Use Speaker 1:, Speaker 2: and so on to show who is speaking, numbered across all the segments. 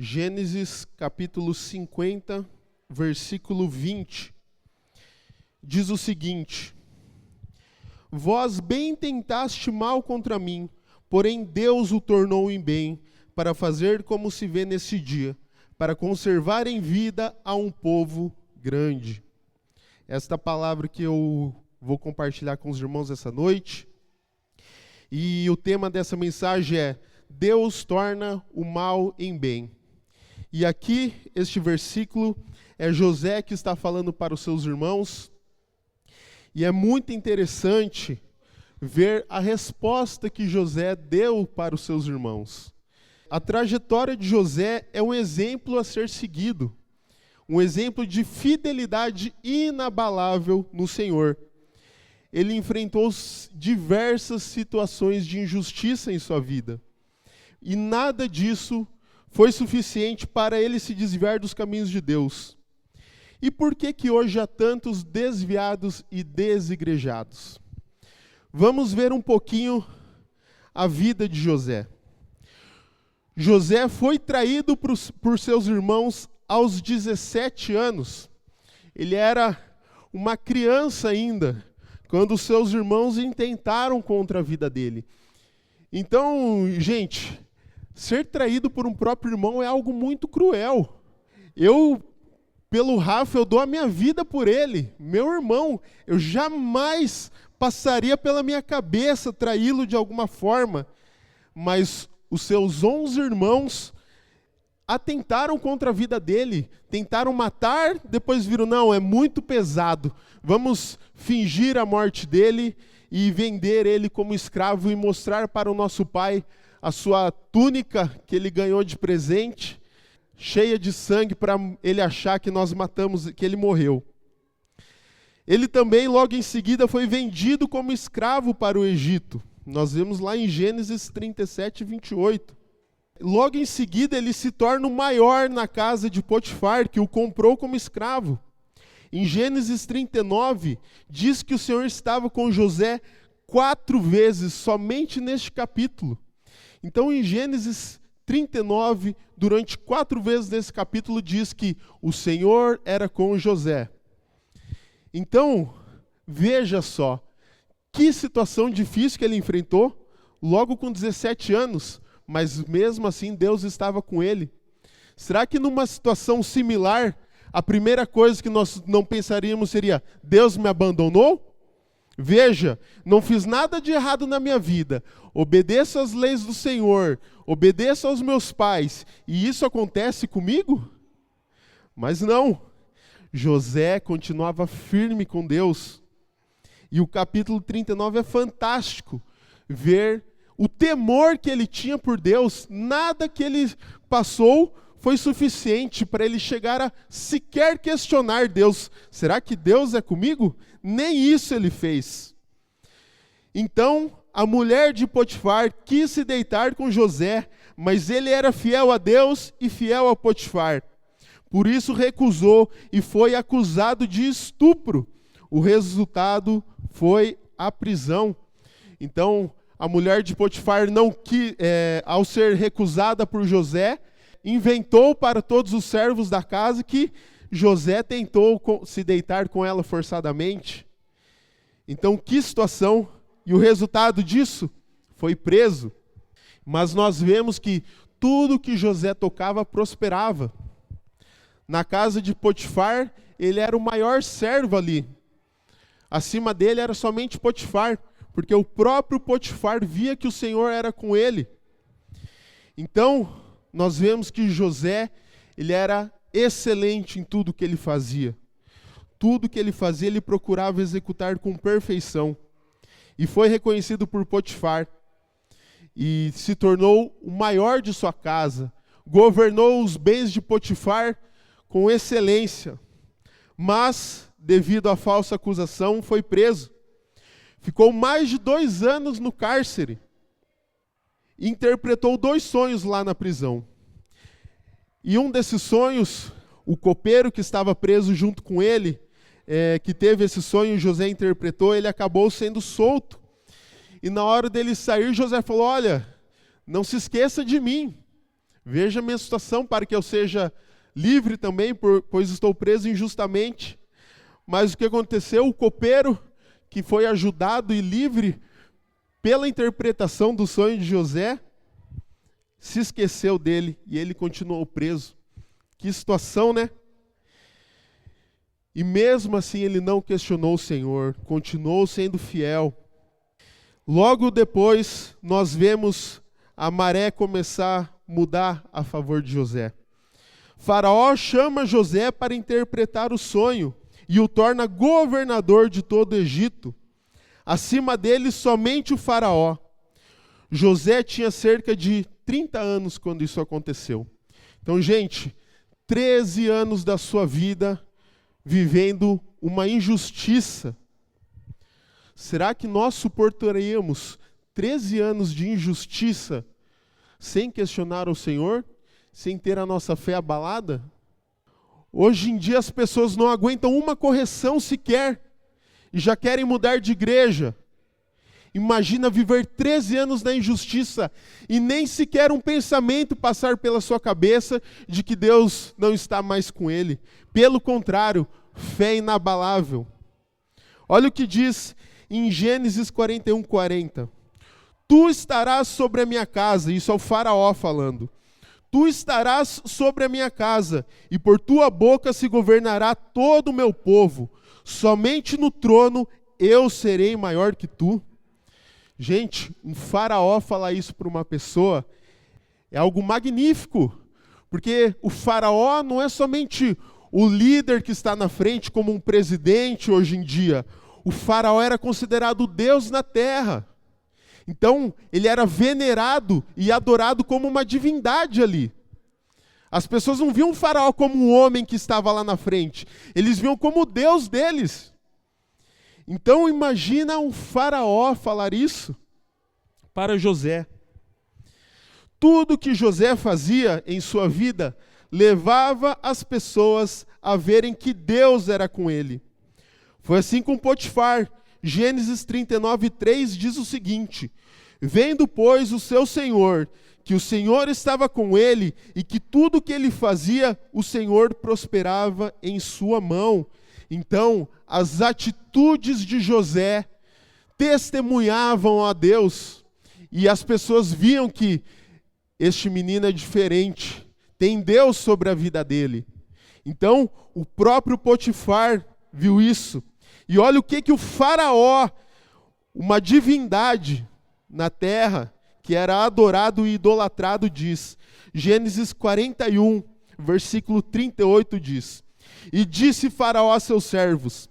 Speaker 1: Gênesis capítulo 50, versículo 20, diz o seguinte: Vós bem tentaste mal contra mim, porém Deus o tornou em bem, para fazer como se vê nesse dia, para conservar em vida a um povo grande. Esta palavra que eu vou compartilhar com os irmãos essa noite. E o tema dessa mensagem é: Deus torna o mal em bem. E aqui, este versículo, é José que está falando para os seus irmãos. E é muito interessante ver a resposta que José deu para os seus irmãos. A trajetória de José é um exemplo a ser seguido. Um exemplo de fidelidade inabalável no Senhor. Ele enfrentou diversas situações de injustiça em sua vida. E nada disso foi suficiente para ele se desviar dos caminhos de Deus. E por que hoje há tantos desviados e desigrejados? Vamos ver um pouquinho a vida de José. José foi traído por seus irmãos aos 17 anos. Ele era uma criança ainda, quando seus irmãos intentaram contra a vida dele. Então, gente, ser traído por um próprio irmão é algo muito cruel. Pelo Rafa, eu dou a minha vida por ele, meu irmão. Eu jamais passaria pela minha cabeça traí-lo de alguma forma. Mas os seus 11 irmãos atentaram contra a vida dele, tentaram matar, depois viram, não, é muito pesado. Vamos fingir a morte dele e vender ele como escravo e mostrar para o nosso pai a sua túnica que ele ganhou de presente, cheia de sangue, para ele achar que nós matamos, que ele morreu. Ele também, logo em seguida, foi vendido como escravo para o Egito. Nós vemos lá em Gênesis 37, 28. Logo em seguida, ele se torna o maior na casa de Potifar, que o comprou como escravo. Em Gênesis 39, diz que o Senhor estava com José 4 vezes, somente neste capítulo. Então, em Gênesis 39, durante 4 vezes nesse capítulo, diz que o Senhor era com José. Então, veja só, que situação difícil que ele enfrentou, logo com 17 anos, mas mesmo assim Deus estava com ele. Será que numa situação similar, a primeira coisa que nós não pensaríamos seria: Deus me abandonou? Veja, não fiz nada de errado na minha vida, obedeço às leis do Senhor, obedeço aos meus pais, e isso acontece comigo? Mas não, José continuava firme com Deus. E o capítulo 39 é fantástico, ver o temor que ele tinha por Deus. Nada que ele passou foi suficiente para ele chegar a sequer questionar Deus. Será que Deus é comigo? Nem isso ele fez. Então, a mulher de Potifar quis se deitar com José, mas ele era fiel a Deus e fiel a Potifar. Por isso recusou e foi acusado de estupro. O resultado foi a prisão. Então, a mulher de Potifar, ao ser recusada por José, inventou para todos os servos da casa que José tentou se deitar com ela forçadamente. Então, que situação! E o resultado disso foi preso. Mas nós vemos que tudo que José tocava prosperava. Na casa de Potifar, ele era o maior servo ali. Acima dele era somente Potifar, porque o próprio Potifar via que o Senhor era com ele. Então, nós vemos que José, ele era excelente em tudo que ele fazia. Tudo que ele fazia, ele procurava executar com perfeição. E foi reconhecido por Potifar. E se tornou o maior de sua casa. Governou os bens de Potifar com excelência. Mas, devido à falsa acusação, foi preso. Ficou mais de 2 anos no cárcere. Interpretou 2 sonhos lá na prisão. E um desses sonhos, o copeiro que estava preso junto com ele, que teve esse sonho, José interpretou, ele acabou sendo solto. E na hora dele sair, José falou: olha, não se esqueça de mim. Veja a minha situação para que eu seja livre também, pois estou preso injustamente. Mas o que aconteceu? O copeiro, que foi ajudado e livre pela interpretação do sonho de José, se esqueceu dele e ele continuou preso. Que situação, né? E mesmo assim ele não questionou o Senhor, continuou sendo fiel. Logo depois nós vemos a maré começar a mudar a favor de José. Faraó chama José para interpretar o sonho e o torna governador de todo o Egito. Acima dele somente o Faraó. José tinha cerca de 30 anos quando isso aconteceu. Então, gente, 13 anos da sua vida vivendo uma injustiça. Será que nós suportaríamos 13 anos de injustiça sem questionar o Senhor? Sem ter a nossa fé abalada? Hoje em dia as pessoas não aguentam uma correção sequer e já querem mudar de igreja. Imagina viver 13 anos na injustiça e nem sequer um pensamento passar pela sua cabeça de que Deus não está mais com ele. Pelo contrário, fé inabalável. Olha o que diz em Gênesis 41:40. Tu estarás sobre a minha casa, isso é o Faraó falando. Tu estarás sobre a minha casa, e por tua boca se governará todo o meu povo. Somente no trono eu serei maior que tu. Gente, um faraó falar isso para uma pessoa é algo magnífico, porque o faraó não é somente o líder que está na frente como um presidente hoje em dia. O faraó era considerado Deus na terra. Então, ele era venerado e adorado como uma divindade ali. As pessoas não viam o faraó como um homem que estava lá na frente. Eles viam como o Deus deles. Então, imagina um faraó falar isso para José. Tudo que José fazia em sua vida levava as pessoas a verem que Deus era com ele. Foi assim com Potifar. Gênesis 39:3 diz o seguinte: vendo, pois, o seu senhor, que o Senhor estava com ele e que tudo que ele fazia, o Senhor prosperava em sua mão. Então, as atitudes de José testemunhavam a Deus e as pessoas viam que este menino é diferente, tem Deus sobre a vida dele. Então, o próprio Potifar viu isso. E olha o que o faraó, uma divindade na terra, que era adorado e idolatrado, diz. Gênesis 41, versículo 38 diz: e disse Faraó a seus servos: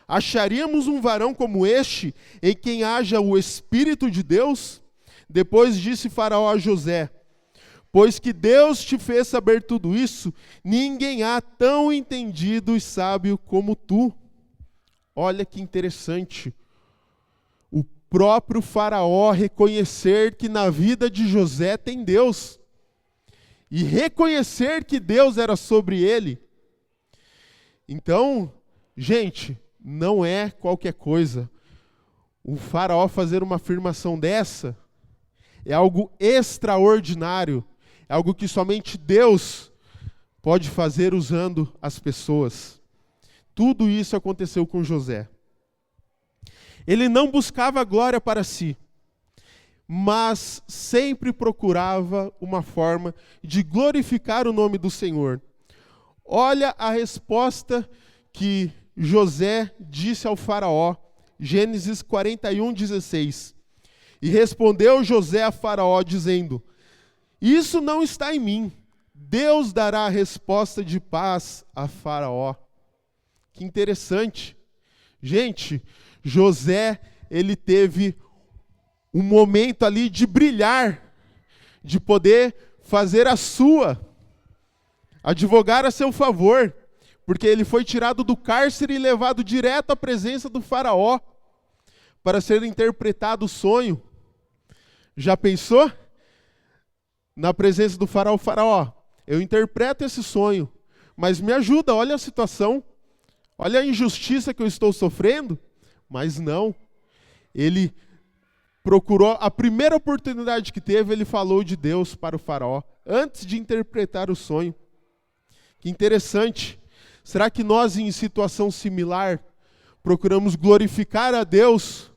Speaker 1: acharíamos um varão como este, em quem haja o Espírito de Deus? Depois disse Faraó a José: pois que Deus te fez saber tudo isso, ninguém há tão entendido e sábio como tu. Olha que interessante. O próprio Faraó reconhecer que na vida de José tem Deus. E reconhecer que Deus era sobre ele. Então, gente, não é qualquer coisa. O Faraó fazer uma afirmação dessa é algo extraordinário. É algo que somente Deus pode fazer usando as pessoas. Tudo isso aconteceu com José. Ele não buscava glória para si, mas sempre procurava uma forma de glorificar o nome do Senhor. Olha a resposta que José disse ao faraó, Gênesis 41:16. E respondeu José a Faraó, dizendo: isso não está em mim. Deus dará a resposta de paz a Faraó. Que interessante. Gente, José, ele teve um momento ali de brilhar, de poder fazer a sua, advogar a seu favor, porque ele foi tirado do cárcere e levado direto à presença do Faraó, para ser interpretado o sonho. Já pensou? Na presença do Faraó: Faraó, eu interpreto esse sonho, mas me ajuda, olha a situação, olha a injustiça que eu estou sofrendo. Mas não, ele procurou, a primeira oportunidade que teve, ele falou de Deus para o faraó, antes de interpretar o sonho. Que interessante. Será que nós, em situação similar, procuramos glorificar a Deus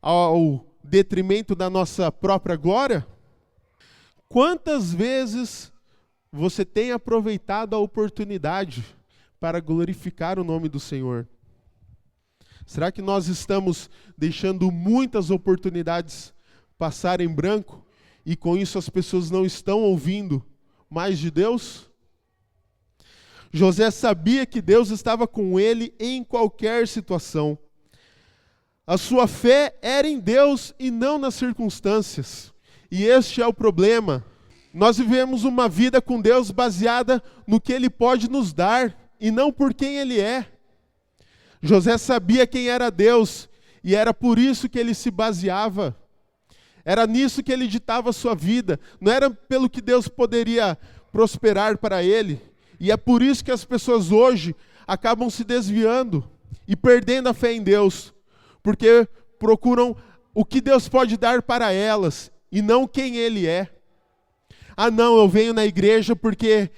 Speaker 1: ao detrimento da nossa própria glória? Quantas vezes você tem aproveitado a oportunidade para glorificar o nome do Senhor? Será que nós estamos deixando muitas oportunidades passar em branco e com isso as pessoas não estão ouvindo mais de Deus? José sabia que Deus estava com ele em qualquer situação. A sua fé era em Deus e não nas circunstâncias. E este é o problema. Nós vivemos uma vida com Deus baseada no que Ele pode nos dar e não por quem Ele é. José sabia quem era Deus e era por isso que ele se baseava. Era nisso que ele ditava a sua vida. Não era pelo que Deus poderia prosperar para ele. E é por isso que as pessoas hoje acabam se desviando e perdendo a fé em Deus. Porque procuram o que Deus pode dar para elas e não quem Ele é. Ah, não, eu venho na igreja porque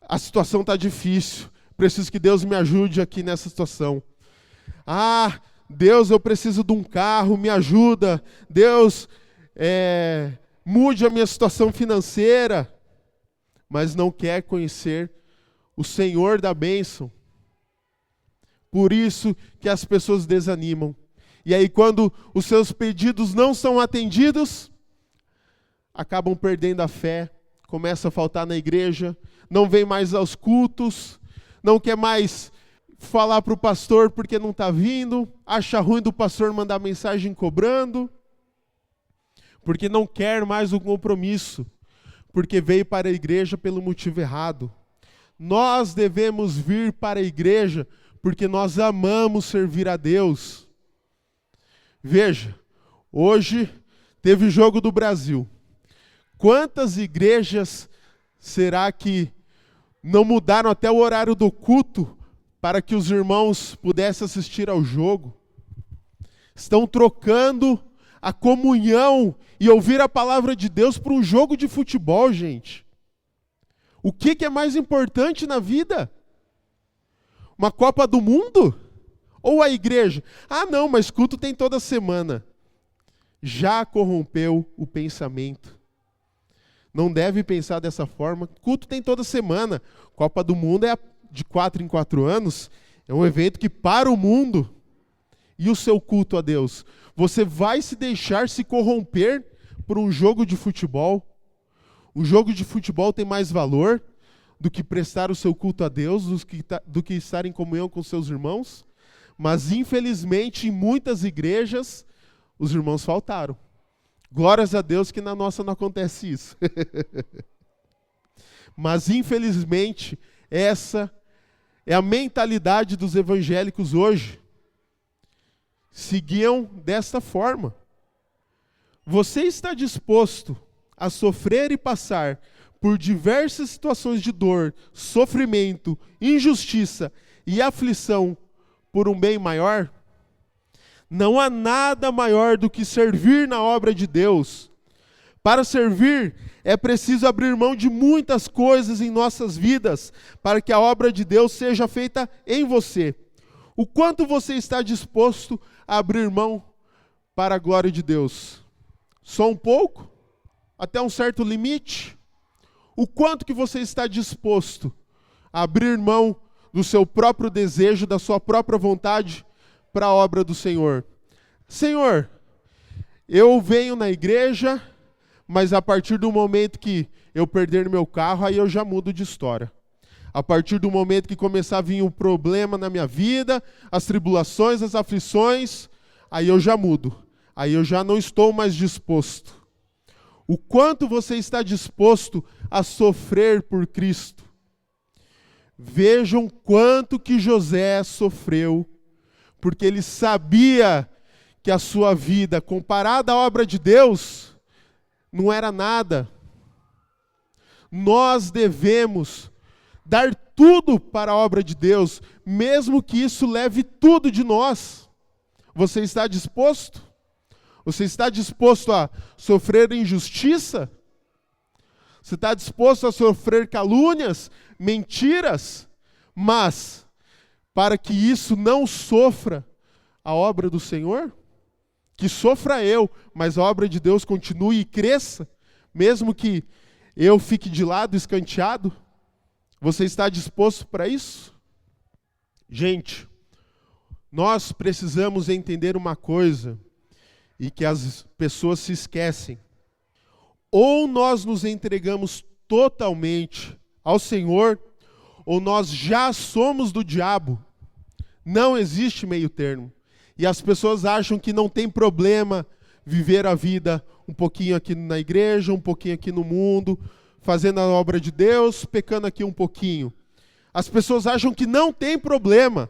Speaker 1: a situação está difícil. Preciso que Deus me ajude aqui nessa situação. Ah, Deus, eu preciso de um carro, me ajuda. Deus, mude a minha situação financeira. Mas não quer conhecer o Senhor da bênção. Por isso que as pessoas desanimam. E aí quando os seus pedidos não são atendidos, acabam perdendo a fé, começa a faltar na igreja, não vem mais aos cultos, não quer mais falar para o pastor porque não está vindo, acha ruim do pastor mandar mensagem cobrando, porque não quer mais o compromisso, porque veio para a igreja pelo motivo errado. Nós devemos vir para a igreja porque nós amamos servir a Deus. Veja, hoje teve o Jogo do Brasil. Quantas igrejas será que não mudaram até o horário do culto para que os irmãos pudessem assistir ao jogo? Estão trocando a comunhão e ouvir a palavra de Deus para um jogo de futebol, gente. O que é mais importante na vida? Uma Copa do Mundo? Ou a igreja? Ah, não, mas culto tem toda semana. Já corrompeu o pensamento. Não deve pensar dessa forma. Culto tem toda semana. Copa do Mundo é de 4 em 4 anos. É um evento que para o mundo. E o seu culto a Deus? Você vai se deixar se corromper por um jogo de futebol? O jogo de futebol tem mais valor do que prestar o seu culto a Deus, do que estar em comunhão com seus irmãos? Mas, infelizmente, em muitas igrejas, os irmãos faltaram. Glórias a Deus que na nossa não acontece isso. Mas, infelizmente, essa é a mentalidade dos evangélicos hoje. Seguiam desta forma. Você está disposto a sofrer e passar por diversas situações de dor, sofrimento, injustiça e aflição por um bem maior? Não há nada maior do que servir na obra de Deus. Para servir, é preciso abrir mão de muitas coisas em nossas vidas, para que a obra de Deus seja feita em você. O quanto você está disposto a abrir mão para a glória de Deus? Só um pouco? Até um certo limite? O quanto que você está disposto a abrir mão do seu próprio desejo, da sua própria vontade, para a obra do Senhor? Senhor, eu venho na igreja, mas a partir do momento que eu perder meu carro, aí eu já mudo de história. A partir do momento que começar a vir um problema na minha vida, as tribulações, as aflições, aí eu já mudo. Aí eu já não estou mais disposto. O quanto você está disposto a sofrer por Cristo? Vejam quanto que José sofreu, porque ele sabia que a sua vida, comparada à obra de Deus, não era nada. Nós devemos dar tudo para a obra de Deus, mesmo que isso leve tudo de nós. Você está disposto? Você está disposto a sofrer injustiça? Você está disposto a sofrer calúnias, mentiras? Mas, para que isso não sofra a obra do Senhor, que sofra eu, mas a obra de Deus continue e cresça, mesmo que eu fique de lado, escanteado, você está disposto para isso? Gente, nós precisamos entender uma coisa, e que as pessoas se esquecem. Ou nós nos entregamos totalmente ao Senhor, ou nós já somos do diabo. Não existe meio termo. E as pessoas acham que não tem problema viver a vida um pouquinho aqui na igreja, um pouquinho aqui no mundo, fazendo a obra de Deus, pecando aqui um pouquinho. As pessoas acham que não tem problema.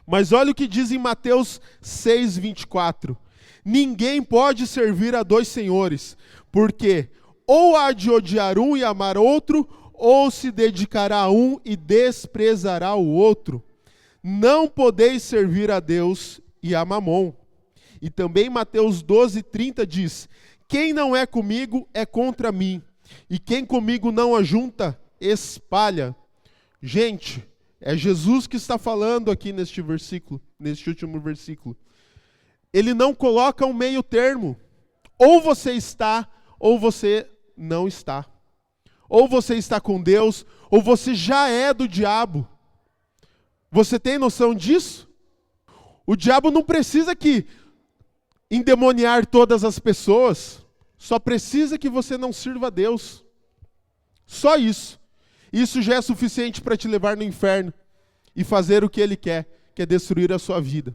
Speaker 1: Mas olha o que diz em Mateus 6:24. Ninguém pode servir a dois senhores, porque ou há de odiar um e amar outro, ou se dedicará a um e desprezará o outro. Não podeis servir a Deus e a Mamon. E também Mateus 12:30 diz: quem não é comigo é contra mim, e quem comigo não ajunta, espalha. Gente, é Jesus que está falando aqui neste versículo, neste último versículo. Ele não coloca um meio termo. Ou você está, ou você não está. Ou você está com Deus, ou você já é do diabo. Você tem noção disso? O diabo não precisa endemoniar todas as pessoas. Só precisa que você não sirva a Deus. Só isso. Isso já é suficiente para te levar no inferno e fazer o que ele quer, que é destruir a sua vida.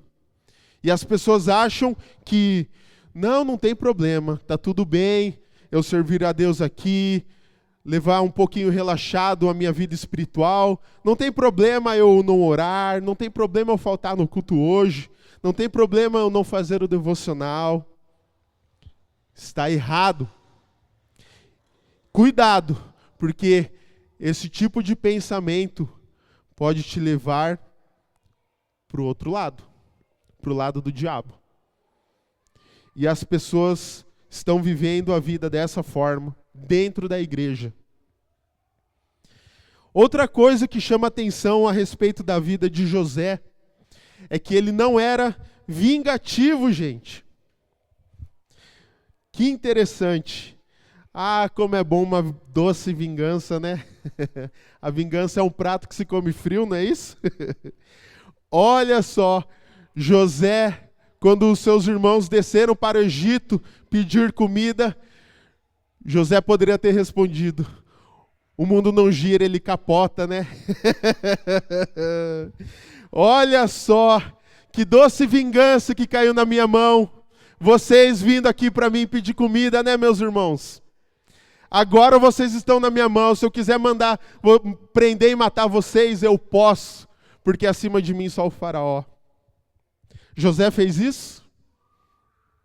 Speaker 1: E as pessoas acham que, não tem problema, está tudo bem, eu servir a Deus aqui, levar um pouquinho relaxado a minha vida espiritual, não tem problema eu não orar, não tem problema eu faltar no culto hoje, não tem problema eu não fazer o devocional. Está errado. Cuidado, porque esse tipo de pensamento pode te levar para o outro lado, para o lado do diabo. E as pessoas estão vivendo a vida dessa forma, dentro da igreja. Outra coisa que chama atenção a respeito da vida de José, é que ele não era vingativo, gente. Que interessante. Ah, como é bom uma doce vingança, né? A vingança é um prato que se come frio, não é isso? Olha só, José, quando os seus irmãos desceram para o Egito pedir comida, José poderia ter respondido: o mundo não gira, ele capota, né? Olha só, que doce vingança que caiu na minha mão. Vocês vindo aqui para mim pedir comida, né, meus irmãos? Agora vocês estão na minha mão. Se eu quiser mandar prender e matar vocês, eu posso, porque acima de mim só o faraó. José fez isso?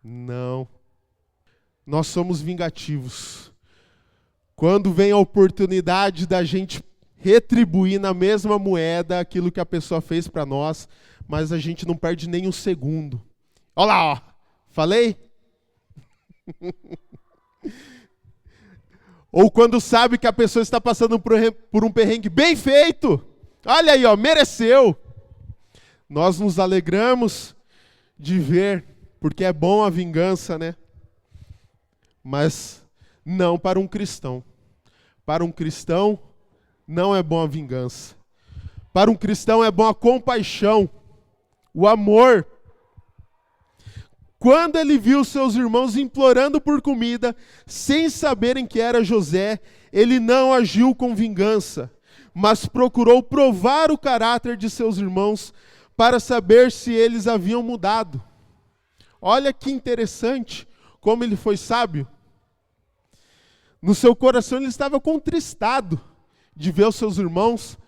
Speaker 1: Não. Nós somos vingativos. Quando vem a oportunidade da gente retribuir na mesma moeda aquilo que a pessoa fez para nós, mas a gente não perde nem um segundo. Olha lá, ó. Falei? Ou quando sabe que a pessoa está passando por um perrengue bem feito. Olha aí, ó, mereceu. Nós nos alegramos de ver, porque é bom a vingança, né? Mas não para um cristão. Para um cristão, não é bom a vingança. Para um cristão é bom a compaixão, o amor. Quando ele viu seus irmãos implorando por comida, sem saberem que era José, ele não agiu com vingança, mas procurou provar o caráter de seus irmãos para saber se eles haviam mudado. Olha que interessante como ele foi sábio. No seu coração ele estava contristado de ver os seus irmãos.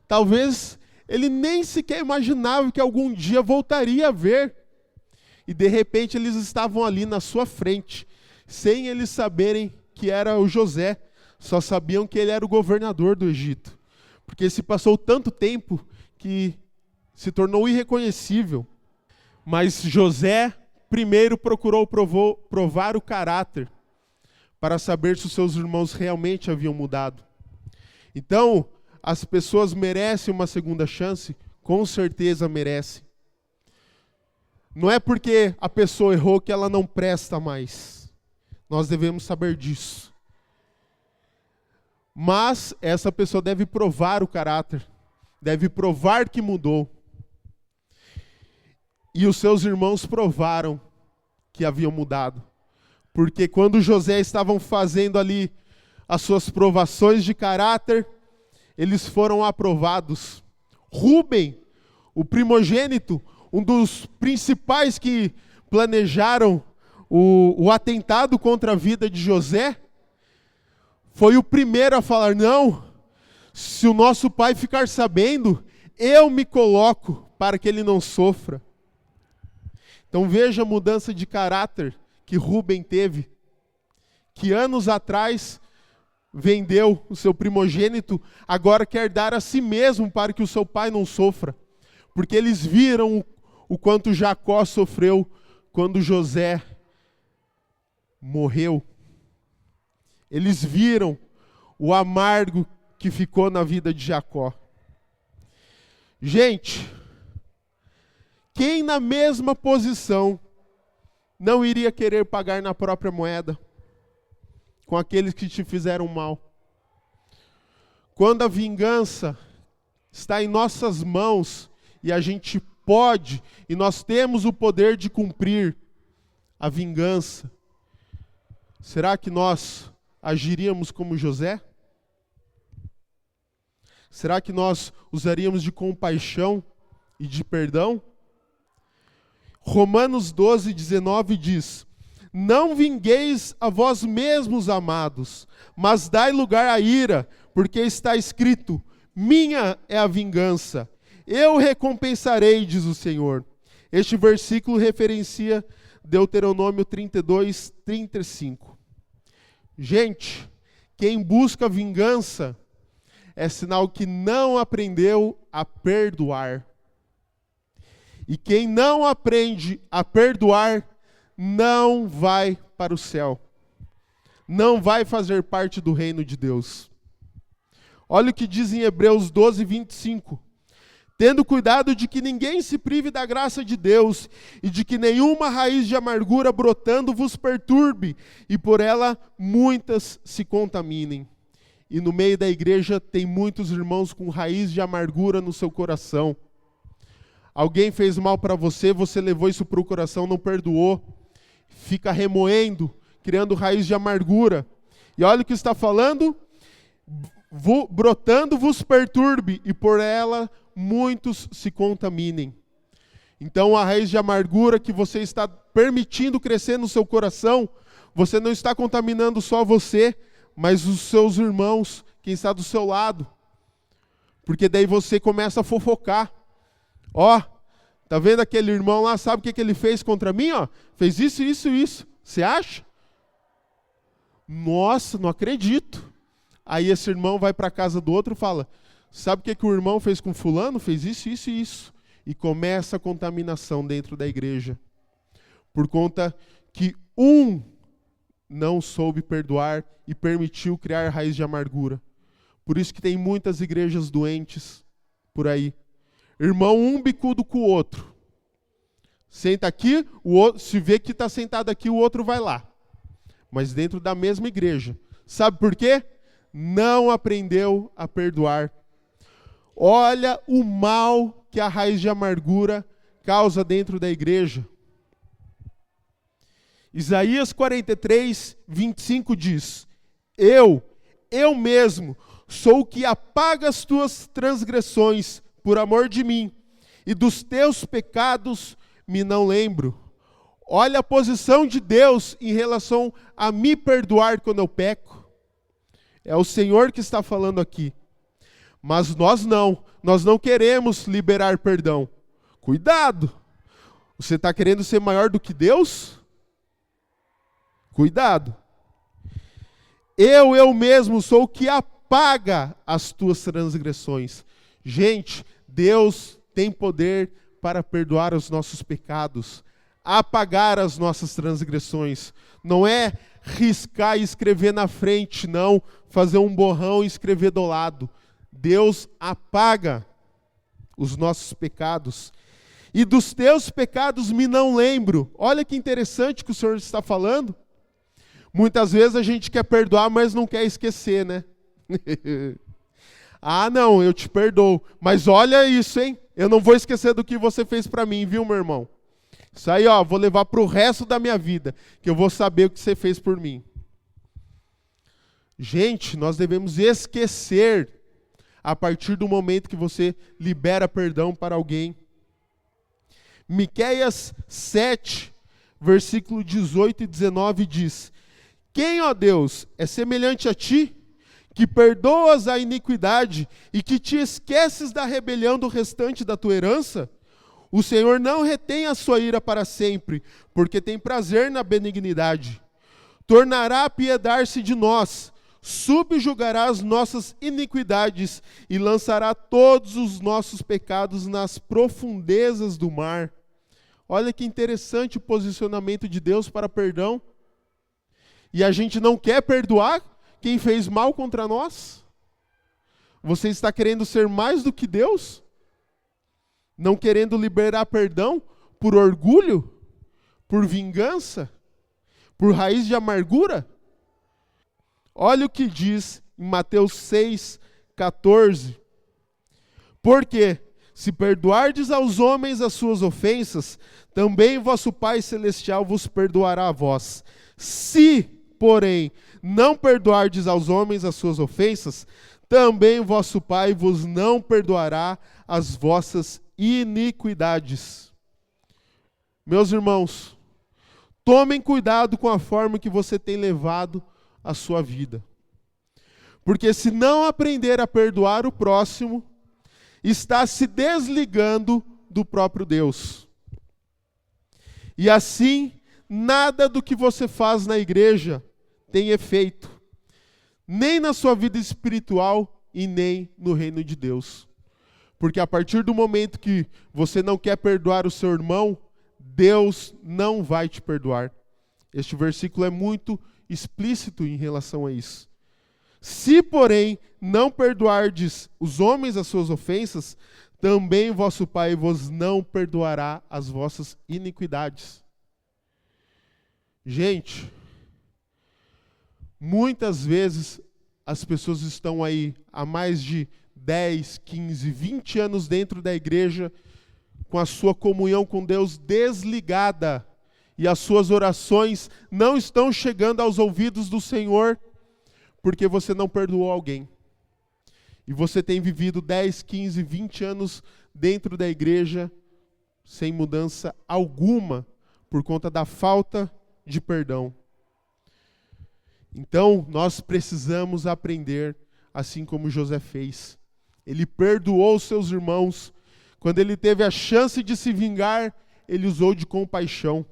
Speaker 1: Talvez ele nem sequer imaginava que algum dia voltaria a ver. E de repente eles estavam ali na sua frente, sem eles saberem que era o José. Só sabiam que ele era o governador do Egito. Porque se passou tanto tempo que se tornou irreconhecível. Mas José primeiro procurou provar o caráter para saber se os seus irmãos realmente haviam mudado. Então, as pessoas merecem uma segunda chance? Com certeza merecem. Não é porque a pessoa errou que ela não presta mais. Nós devemos saber disso. Mas essa pessoa deve provar o caráter, deve provar que mudou. E os seus irmãos provaram que haviam mudado. Porque quando José estavam fazendo ali as suas provações de caráter, eles foram aprovados. Rúben, o primogênito, um dos principais que planejaram o atentado contra a vida de José, foi o primeiro a falar: não, se o nosso pai ficar sabendo, eu me coloco para que ele não sofra. Então veja a mudança de caráter que Rúben teve, que anos atrás vendeu o seu primogênito, agora quer dar a si mesmo para que o seu pai não sofra. Porque eles viram o quanto Jacó sofreu quando José morreu. Eles viram o amargo que ficou na vida de Jacó. Gente, quem na mesma posição não iria querer pagar na própria moeda com aqueles que te fizeram mal? Quando a vingança está em nossas mãos e a gente pode, e nós temos o poder de cumprir a vingança, será que nós agiríamos como José? Será que nós usaríamos de compaixão e de perdão? Romanos 12:19 diz: não vingueis a vós mesmos, amados, mas dai lugar à ira, porque está escrito: minha é a vingança, eu recompensarei, diz o Senhor. Este versículo referencia Deuteronômio 32:35. Gente, quem busca vingança é sinal que não aprendeu a perdoar. E quem não aprende a perdoar não vai para o céu. Não vai fazer parte do reino de Deus. Olha o que diz em Hebreus 12:25. Tendo cuidado de que ninguém se prive da graça de Deus, e de que nenhuma raiz de amargura brotando vos perturbe, e por ela muitas se contaminem. E no meio da igreja tem muitos irmãos com raiz de amargura no seu coração. Alguém fez mal para você, você levou isso para o coração, não perdoou. Fica remoendo, criando raiz de amargura. E olha o que está falando: brotando vos perturbe, e por ela muitos se contaminem. Então a raiz de amargura que você está permitindo crescer no seu coração, você não está contaminando só você, mas os seus irmãos, quem está do seu lado. Porque daí você começa a fofocar. Ó, tá vendo aquele irmão lá, sabe o que ele fez contra mim? Ó, fez isso, isso, isso. Você acha? Nossa, não acredito. Aí esse irmão vai para a casa do outro e fala: sabe o que o irmão fez com fulano? Fez isso, isso e isso. E começa a contaminação dentro da igreja. Por conta que um não soube perdoar e permitiu criar raiz de amargura. Por isso que tem muitas igrejas doentes por aí. Irmão um bicudo com o outro. Senta aqui, o outro, se vê que está sentado aqui, o outro vai lá. Mas dentro da mesma igreja. Sabe por quê? Não aprendeu a perdoar. Olha o mal que a raiz de amargura causa dentro da igreja. Isaías 43:25 diz: eu mesmo, sou o que apaga as tuas transgressões por amor de mim, e dos teus pecados me não lembro. Olha a posição de Deus em relação a me perdoar quando eu peco. É o Senhor que está falando aqui. Mas nós não queremos liberar perdão. Cuidado! Você está querendo ser maior do que Deus? Cuidado! Eu mesmo sou o que apaga as tuas transgressões. Gente, Deus tem poder para perdoar os nossos pecados. apagar as nossas transgressões. Não é riscar e escrever na frente, não. Fazer um borrão e escrever do lado. Deus apaga os nossos pecados. E dos teus pecados me não lembro. Olha que interessante que o Senhor está falando. Muitas vezes a gente quer perdoar, mas não quer esquecer, né? Ah, não, eu te perdoo. Mas olha isso, hein? Eu não vou esquecer do que você fez para mim, viu, meu irmão? Isso aí, ó, vou levar para o resto da minha vida, que eu vou saber o que você fez por mim. Gente, nós devemos esquecer a partir do momento que você libera perdão para alguém. Miqueias 7, versículo 18 e 19 diz: Quem, ó Deus, é semelhante a ti, que perdoas a iniquidade e que te esqueces da rebelião do restante da tua herança? O Senhor não retém a sua ira para sempre, porque tem prazer na benignidade. Tornará a piedar-se de nós, subjugará as nossas iniquidades e lançará todos os nossos pecados nas profundezas do mar. Olha que interessante o posicionamento de Deus para perdão. E a gente não quer perdoar quem fez mal contra nós? Você está querendo ser mais do que Deus? Não querendo liberar perdão por orgulho? Por vingança? Por raiz de amargura? Olha o que diz em Mateus 6,14. Porque, se perdoardes aos homens as suas ofensas, também vosso Pai Celestial vos perdoará a vós. Se, porém, não perdoardes aos homens as suas ofensas, também vosso Pai vos não perdoará as vossas iniquidades. Meus irmãos, tomem cuidado com a forma que você tem levado a sua vida. Porque se não aprender a perdoar o próximo, está se desligando do próprio Deus. E assim, nada do que você faz na igreja tem efeito, nem na sua vida espiritual e nem no reino de Deus. Porque a partir do momento que você não quer perdoar o seu irmão, Deus não vai te perdoar. Este versículo é muito explícito em relação a isso. Se, porém, não perdoardes os homens as suas ofensas, também vosso Pai vos não perdoará as vossas iniquidades. Gente, muitas vezes as pessoas estão aí há mais de 10, 15, 20 anos dentro da igreja, com a sua comunhão com Deus desligada, e as suas orações não estão chegando aos ouvidos do Senhor, porque você não perdoou alguém. E você tem vivido 10, 15, 20 anos dentro da igreja, sem mudança alguma, por conta da falta de perdão. Então, nós precisamos aprender, assim como José fez. Ele perdoou seus irmãos. Quando ele teve a chance de se vingar, ele usou de compaixão.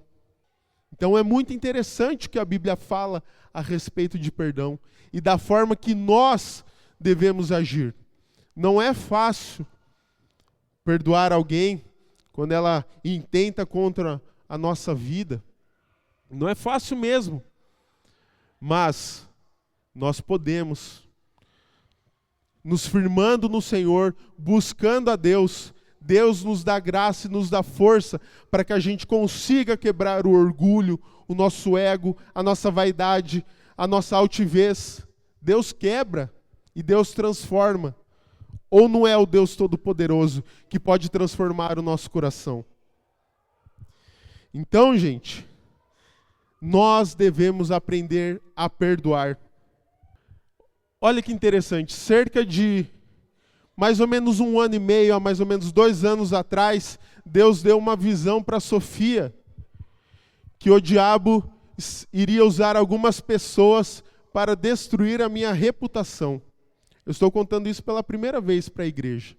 Speaker 1: Então é muito interessante o que a Bíblia fala a respeito de perdão e da forma que nós devemos agir. Não é fácil perdoar alguém quando ela intenta contra a nossa vida. Não é fácil mesmo. Mas nós podemos, nos firmando no Senhor, buscando a Deus, Deus nos dá graça e nos dá força para que a gente consiga quebrar o orgulho, o nosso ego, a nossa vaidade, a nossa altivez. Deus quebra e Deus transforma. Ou não é o Deus Todo-Poderoso que pode transformar o nosso coração? Então, gente, nós devemos aprender a perdoar. Olha que interessante, cerca de mais ou menos 1 ano e meio, há mais ou menos 2 anos atrás, Deus deu uma visão para Sofia, que o diabo iria usar algumas pessoas para destruir a minha reputação. Eu estou contando isso pela primeira vez para a igreja.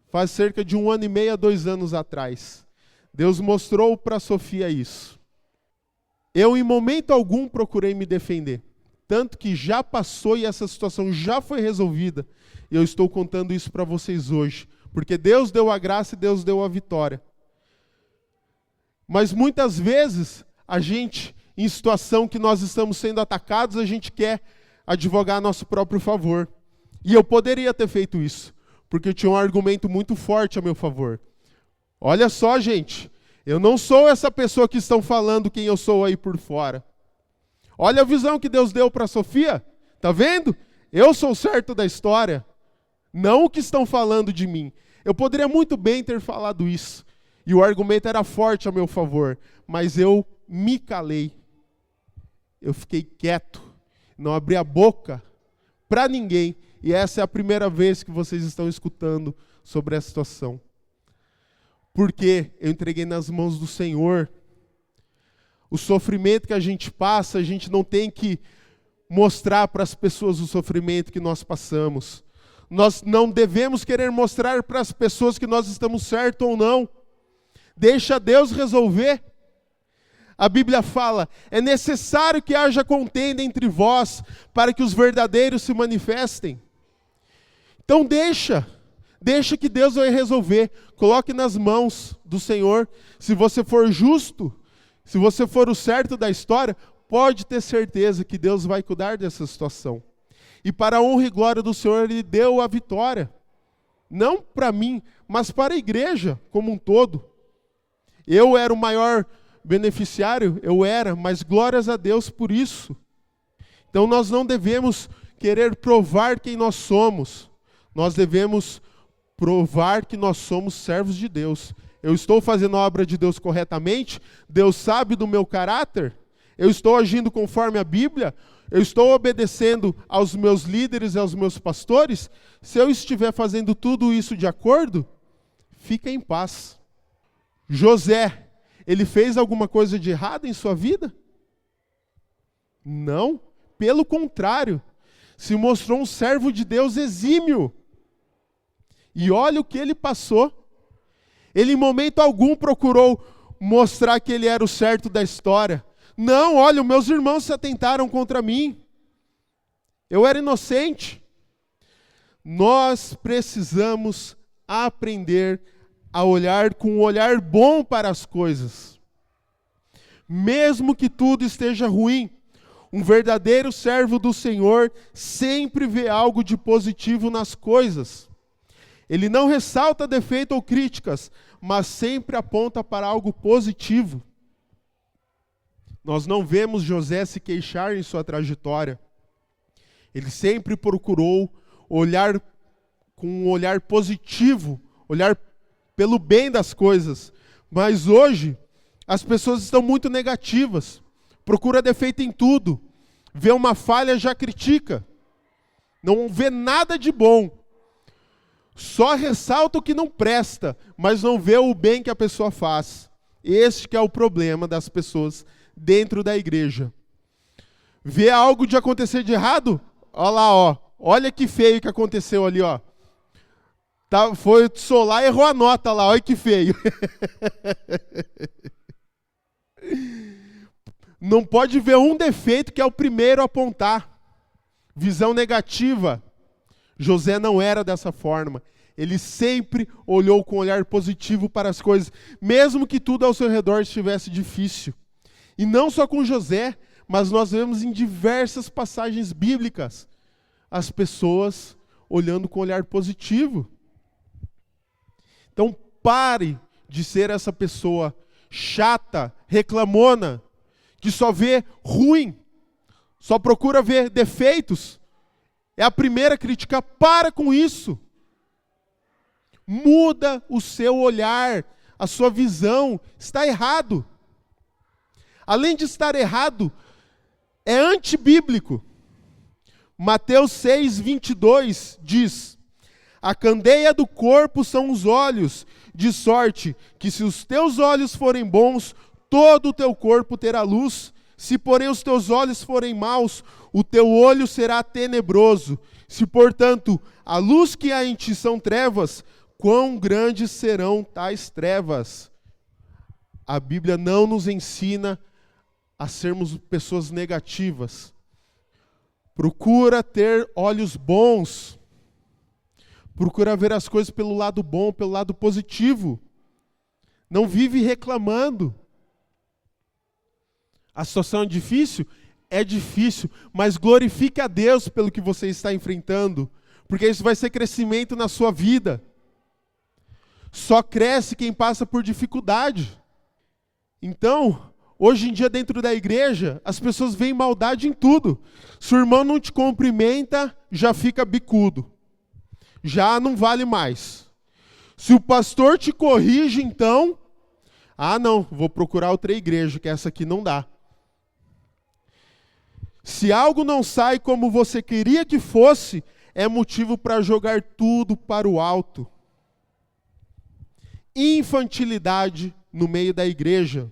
Speaker 1: Faz cerca de 1 ano e meio a 2 anos atrás. Deus mostrou para Sofia isso. Eu, em momento algum, procurei me defender. Tanto que já passou e essa situação já foi resolvida. E eu estou contando isso para vocês hoje. Porque Deus deu a graça e Deus deu a vitória. Mas muitas vezes, a gente, em situação que nós estamos sendo atacados, a gente quer advogar a nosso próprio favor. E eu poderia ter feito isso, porque eu tinha um argumento muito forte a meu favor. Olha só, gente, eu não sou essa pessoa que estão falando quem eu sou aí por fora. Olha a visão que Deus deu para Sofia. Tá vendo? Eu sou o certo da história, não o que estão falando de mim. Eu poderia muito bem ter falado isso, e o argumento era forte a meu favor, mas eu me calei. Eu fiquei quieto, não abri a boca para ninguém, e essa é a primeira vez que vocês estão escutando sobre essa situação. Porque eu entreguei nas mãos do Senhor. O sofrimento que a gente passa, a gente não tem que mostrar para as pessoas o sofrimento que nós passamos. Nós não devemos querer mostrar para as pessoas que nós estamos certos ou não. Deixa Deus resolver. A Bíblia fala, é necessário que haja contenda entre vós, para que os verdadeiros se manifestem. Então deixa que Deus vai resolver. Coloque nas mãos do Senhor. Se você for justo, se você for o certo da história, pode ter certeza que Deus vai cuidar dessa situação. E para a honra e glória do Senhor, Ele deu a vitória. Não para mim, mas para a igreja como um todo. Eu era o maior beneficiário, mas glórias a Deus por isso. Então nós não devemos querer provar quem nós somos. Nós devemos provar que nós somos servos de Deus. Eu estou fazendo a obra de Deus corretamente? Deus sabe do meu caráter? Eu estou agindo conforme a Bíblia? Eu estou obedecendo aos meus líderes e aos meus pastores? Se eu estiver fazendo tudo isso de acordo, fica em paz. José, ele fez alguma coisa de errado em sua vida? Não, pelo contrário, se mostrou um servo de Deus exímio. E olha o que ele passou. Ele em momento algum procurou mostrar que ele era o certo da história. Não, olha, meus irmãos se atentaram contra mim. Eu era inocente. Nós precisamos aprender a olhar com um olhar bom para as coisas. Mesmo que tudo esteja ruim, um verdadeiro servo do Senhor sempre vê algo de positivo nas coisas. Ele não ressalta defeito ou críticas, mas sempre aponta para algo positivo. Nós não vemos José se queixar em sua trajetória. Ele sempre procurou olhar com um olhar positivo, olhar pelo bem das coisas. Mas hoje, as pessoas estão muito negativas. Procura defeito em tudo. Vê uma falha, já critica. Não vê nada de bom. Só ressalta o que não presta, mas não vê o bem que a pessoa faz. Este que é o problema das pessoas dentro da igreja. Vê algo de acontecer de errado? Olha lá, ó. Olha que feio que aconteceu ali, ó. Foi solar e errou a nota lá, olha que feio. Não pode ver um defeito que é o primeiro a apontar. Visão negativa. José não era dessa forma. Ele sempre olhou com um olhar positivo para as coisas, mesmo que tudo ao seu redor estivesse difícil. E não só com José, mas nós vemos em diversas passagens bíblicas as pessoas olhando com um olhar positivo. Então pare de ser essa pessoa chata, reclamona, que só vê ruim, só procura ver defeitos. É a primeira a criticar. Para com isso. Muda o seu olhar, a sua visão. Está errado. Além de estar errado, é antibíblico. Mateus 6:22 diz: a candeia do corpo são os olhos, de sorte que se os teus olhos forem bons, todo o teu corpo terá luz. Se porém os teus olhos forem maus, o teu olho será tenebroso. Se portanto a luz que há em ti são trevas, quão grandes serão tais trevas? A Bíblia não nos ensina a sermos pessoas negativas. Procura ter olhos bons. Procura ver as coisas pelo lado bom, pelo lado positivo. Não vive reclamando. A situação é difícil? É difícil, mas glorifique a Deus pelo que você está enfrentando, porque isso vai ser crescimento na sua vida. Só cresce quem passa por dificuldade. Então, hoje em dia dentro da igreja, as pessoas veem maldade em tudo. Se o irmão não te cumprimenta, já fica bicudo. Já não vale mais. Se o pastor te corrige, então, não, vou procurar outra igreja, que essa aqui não dá. Se algo não sai como você queria que fosse, é motivo para jogar tudo para o alto. Infantilidade no meio da igreja.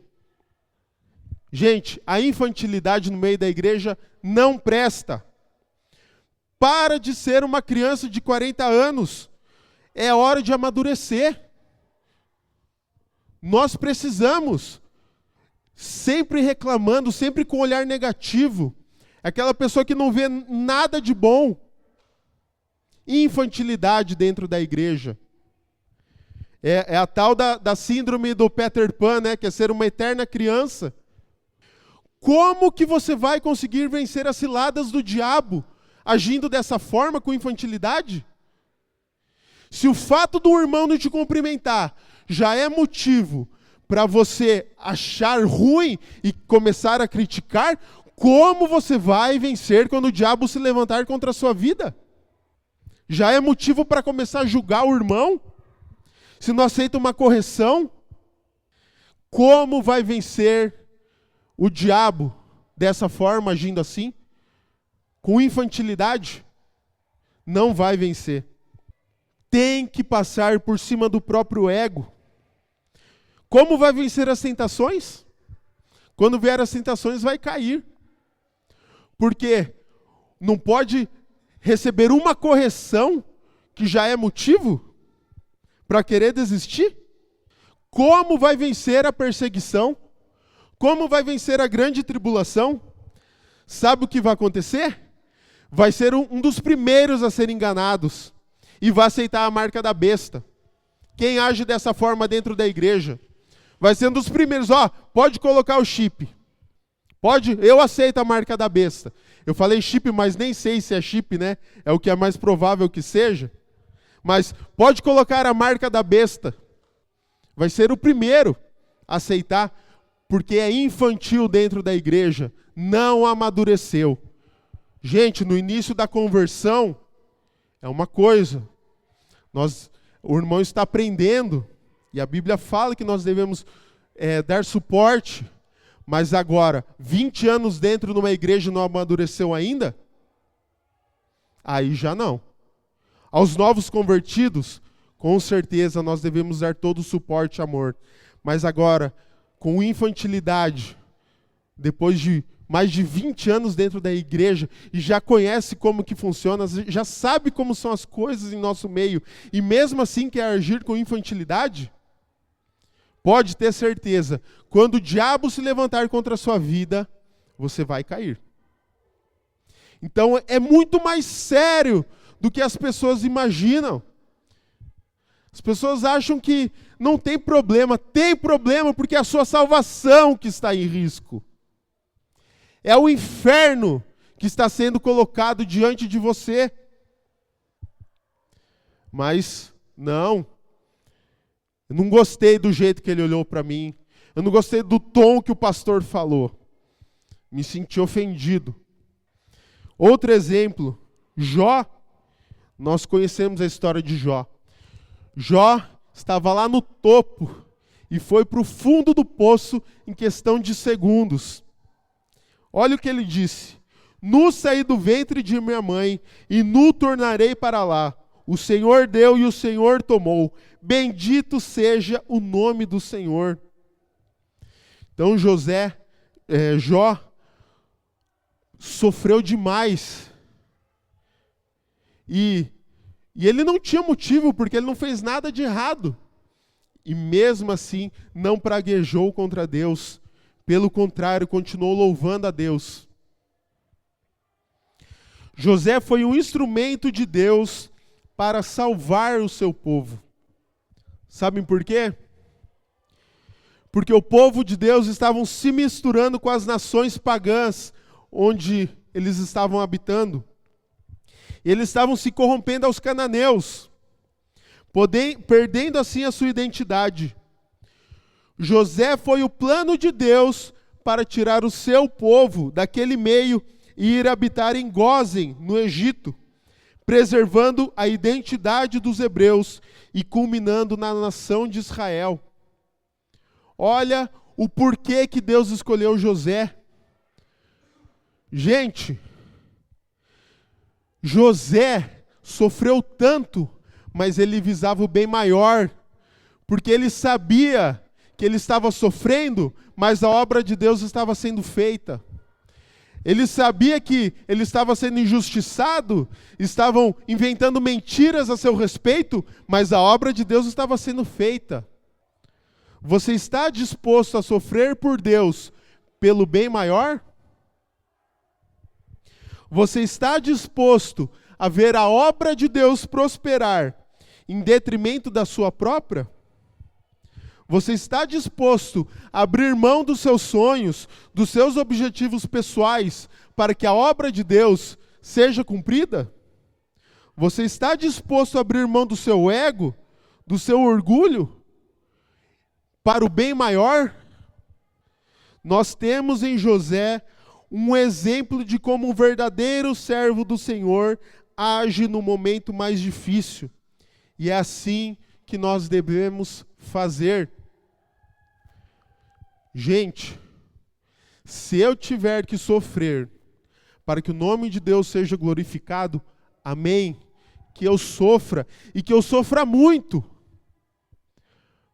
Speaker 1: Gente, a infantilidade no meio da igreja não presta. Para de ser uma criança de 40 anos. É hora de amadurecer. Nós precisamos, sempre reclamando, sempre com um olhar negativo. Aquela pessoa que não vê nada de bom. Infantilidade dentro da igreja. É a tal da síndrome do Peter Pan, né? Que é ser uma eterna criança. Como que você vai conseguir vencer as ciladas do diabo agindo dessa forma, com infantilidade? Se o fato do irmão não te cumprimentar já é motivo para você achar ruim e começar a criticar, como você vai vencer quando o diabo se levantar contra a sua vida? Já é motivo para começar a julgar o irmão? Se não aceita uma correção? Como vai vencer o diabo dessa forma, agindo assim? Com infantilidade? Não vai vencer. Tem que passar por cima do próprio ego. Como vai vencer as tentações? Quando vier as tentações, vai cair. Porque não pode receber uma correção que já é motivo para querer desistir? Como vai vencer a perseguição? Como vai vencer a grande tribulação? Sabe o que vai acontecer? Vai ser um dos primeiros a ser enganados e vai aceitar a marca da besta. Quem age dessa forma dentro da igreja vai ser um dos primeiros. Pode colocar o chip. Pode, eu aceito a marca da besta. Eu falei chip, mas nem sei se é chip, né? É o que é mais provável que seja. Mas pode colocar a marca da besta. Vai ser o primeiro a aceitar, porque é infantil dentro da igreja. Não amadureceu. Gente, no início da conversão, é uma coisa. O irmão está aprendendo, e a Bíblia fala que nós devemos dar suporte. Mas agora, 20 anos dentro de uma igreja não amadureceu ainda? Aí já não. Aos novos convertidos, com certeza nós devemos dar todo o suporte e amor. Mas agora, com infantilidade, depois de mais de 20 anos dentro da igreja, e já conhece como que funciona, já sabe como são as coisas em nosso meio, e mesmo assim quer agir com infantilidade? Pode ter certeza, quando o diabo se levantar contra a sua vida, você vai cair. Então é muito mais sério do que as pessoas imaginam. As pessoas acham que não tem problema. Tem problema porque é a sua salvação que está em risco. É o inferno que está sendo colocado diante de você. Mas não. Eu não gostei do jeito que ele olhou para mim. Eu não gostei do tom que o pastor falou. Me senti ofendido. Outro exemplo, Jó. Nós conhecemos a história de Jó. Jó estava lá no topo e foi para o fundo do poço em questão de segundos. Olha o que ele disse. Nu saí do ventre de minha mãe e nu tornarei para lá. O Senhor deu e o Senhor tomou. Bendito seja o nome do Senhor. Então Jó sofreu demais. E ele não tinha motivo, porque ele não fez nada de errado. E mesmo assim, não praguejou contra Deus. Pelo contrário, continuou louvando a Deus. José foi um instrumento de Deus para salvar o seu povo. Sabem por quê? porque o povo de Deus estavam se misturando com as nações pagãs onde eles estavam habitando. Eles estavam se corrompendo aos cananeus, perdendo assim a sua identidade. José foi o plano de Deus para tirar o seu povo daquele meio e ir habitar em Gósen, no Egito, preservando a identidade dos hebreus e culminando na nação de Israel. Olha o porquê que Deus escolheu José. Gente, José sofreu tanto, mas ele visava o bem maior, porque ele sabia que ele estava sofrendo, mas a obra de Deus estava sendo feita. Ele sabia que ele estava sendo injustiçado, estavam inventando mentiras a seu respeito, mas a obra de Deus estava sendo feita. Você está disposto a sofrer por Deus pelo bem maior? Você está disposto a ver a obra de Deus prosperar em detrimento da sua própria? Você está disposto a abrir mão dos seus sonhos, dos seus objetivos pessoais, para que a obra de Deus seja cumprida? Você está disposto a abrir mão do seu ego, do seu orgulho, para o bem maior? Nós temos em José um exemplo de como um verdadeiro servo do Senhor age no momento mais difícil. E é assim que nós devemos fazer. Gente, se eu tiver que sofrer para que o nome de Deus seja glorificado, amém, que eu sofra e que eu sofra muito,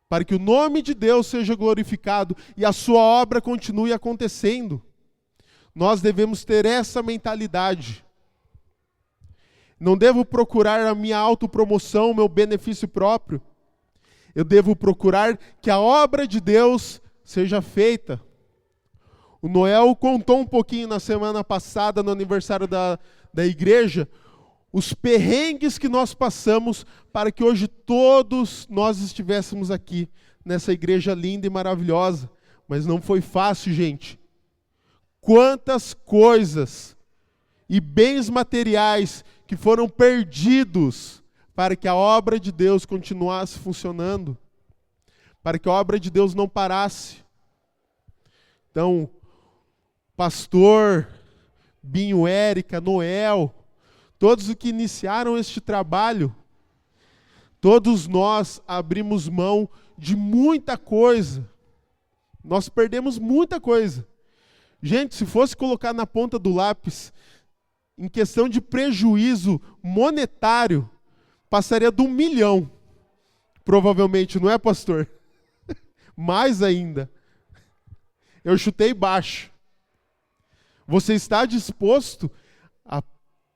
Speaker 1: para que o nome de Deus seja glorificado e a sua obra continue acontecendo. Nós devemos ter essa mentalidade. Não devo procurar a minha autopromoção, o meu benefício próprio. Eu devo procurar que a obra de Deus seja feita. O Noel contou um pouquinho na semana passada, no aniversário da igreja, os perrengues que nós passamos para que hoje todos nós estivéssemos aqui, nessa igreja linda e maravilhosa. Mas não foi fácil, gente. Quantas coisas e bens materiais que foram perdidos para que a obra de Deus continuasse funcionando, para que a obra de Deus não parasse. Então, pastor, Binho, Érica, Noel, todos os que iniciaram este trabalho, todos nós abrimos mão de muita coisa. Nós perdemos muita coisa. Gente, se fosse colocar na ponta do lápis, em questão de prejuízo monetário, passaria de 1 milhão. Provavelmente, não é, pastor? Mais ainda. Eu chutei baixo. Você está disposto a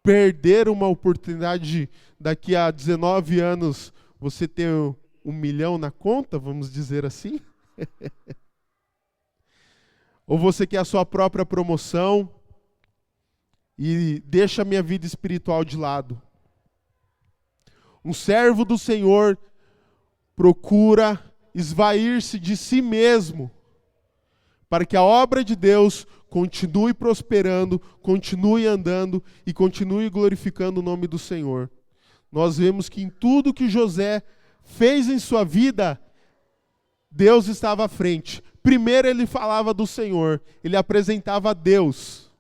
Speaker 1: perder uma oportunidade daqui a 19 anos, você ter 1 milhão na conta, vamos dizer assim? Ou você quer a sua própria promoção e deixa a minha vida espiritual de lado? Um servo do Senhor procura esvair-se de si mesmo para que a obra de Deus continue prosperando, continue andando e continue glorificando o nome do Senhor. Nós vemos que em tudo que José fez em sua vida, Deus estava à frente. Primeiro ele falava do Senhor, ele apresentava a Deus.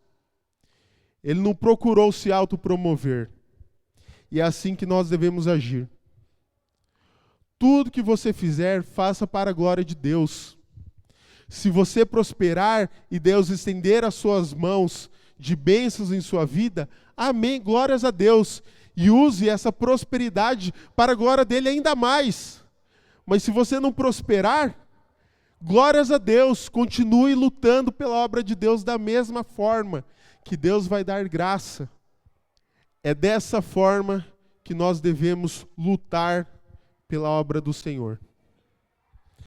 Speaker 1: Ele não procurou se autopromover. E é assim que nós devemos agir. Tudo que você fizer, faça para a glória de Deus. Se você prosperar e Deus estender as suas mãos de bênçãos em sua vida, amém, glórias a Deus. E use essa prosperidade para a glória dele ainda mais. Mas se você não prosperar, glórias a Deus, continue lutando pela obra de Deus da mesma forma, que Deus vai dar graça. É dessa forma que nós devemos lutar pela obra do Senhor.